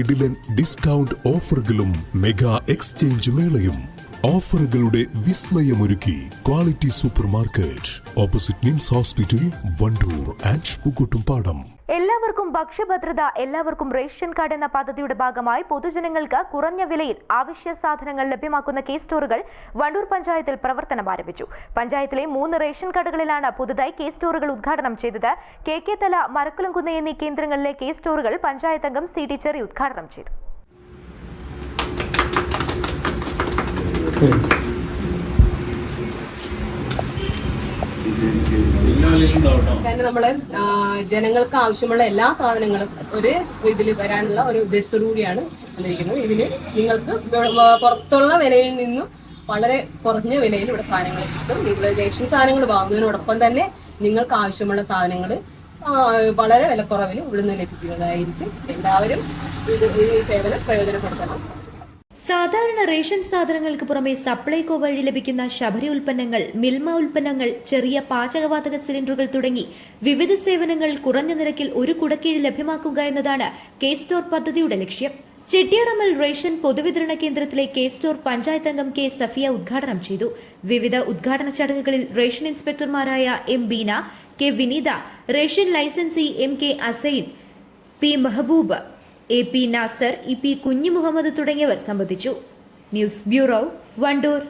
കിടിലൻ ഡിസ്കൗണ്ട് ഓഫറുകളും mega exchange മേളയും ഓഫറുകളുടെ വിസ്മയമൊരുക്കി quality super market opposite NIMS hospital Wandoor and Pookkottumpadam. എല്ലാവർക്കും ഭക്ഷ്യഭദ്രത, എല്ലാവർക്കും റേഷൻ കാർഡ് എന്ന പദ്ധതിയുടെ ഭാഗമായി പൊതുജനങ്ങൾക്ക് കുറഞ്ഞ വിലയിൽ അവശ്യ സാധനങ്ങൾ ലഭ്യമാക്കുന്ന കെ സ്റ്റോറുകൾ വണ്ടൂർ പഞ്ചായത്തിൽ പ്രവർത്തനം ആരംഭിച്ചു. പഞ്ചായത്തിലെ 3 റേഷൻ കടകളിലാണ് പുതുതായി കെ സ്റ്റോറുകൾ ഉദ്ഘാടനം ചെയ്തത്. കെ തല, മരക്കുളംകുന്ന് എന്നീ കേന്ദ്രങ്ങളിലെ കെ സ്റ്റോറുകൾ പഞ്ചായത്ത് അംഗം സി ടി ചെറി ഉദ്ഘാടനം ചെയ്തു. കാരണം നമ്മള് ജനങ്ങൾക്ക് ആവശ്യമുള്ള എല്ലാ സാധനങ്ങളും ഒരേ ഇതിൽ വരാനുള്ള ഒരു ഉദ്ദേശത്തോടു കൂടിയാണ് വന്നിരിക്കുന്നത്. ഇതിന് നിങ്ങൾക്ക് പുറത്തുള്ള വിലയിൽ നിന്നും വളരെ കുറഞ്ഞ വിലയിൽ ഇവിടെ സാധനങ്ങൾ കിട്ടും. നിങ്ങൾ റേഷൻ സാധനങ്ങൾ വാങ്ങുന്നതിനോടൊപ്പം തന്നെ നിങ്ങൾക്ക് ആവശ്യമുള്ള സാധനങ്ങൾ വളരെ വിലക്കുറവിൽ ഇവിടുന്ന് ലഭിക്കുന്നതായിരിക്കും. എല്ലാവരും ഈ സേവനം പ്രയോജനപ്പെടുത്തണം. സാധാരണ റേഷൻ സാധനങ്ങൾക്ക് പുറമെ സപ്ലൈകോ വഴി ലഭിക്കുന്ന ശബരി ഉൽപ്പന്നങ്ങൾ, മിൽമ ഉൽപ്പന്നങ്ങൾ, ചെറിയ പാചകവാതക സിലിണ്ടറുകൾ തുടങ്ങി വിവിധ സേവനങ്ങൾ കുറഞ്ഞ നിരക്കിൽ ഒരു കുടക്കീഴിൽ ലഭ്യമാക്കുക എന്നതാണ് കെ സ്റ്റോർ പദ്ധതിയുടെ ലക്ഷ്യം. ചെട്ടിയാറമ്മൽ റേഷൻ പൊതുവിതരണ കേന്ദ്രത്തിലെ കെ സ്റ്റോർ പഞ്ചായത്ത് അംഗം കെ സഫിയ ഉദ്ഘാടനം ചെയ്തു. വിവിധ ഉദ്ഘാടന ചടങ്ങുകളിൽ റേഷൻ ഇൻസ്പെക്ടർമാരായ M Beena, K Vineetha, ration licensee M K Asain, P Mehaboob, A P Nasar, E P Kunjimuhammed തുടങ്ങിയവർ സംബന്ധിച്ചു. News bureau, Wandoor.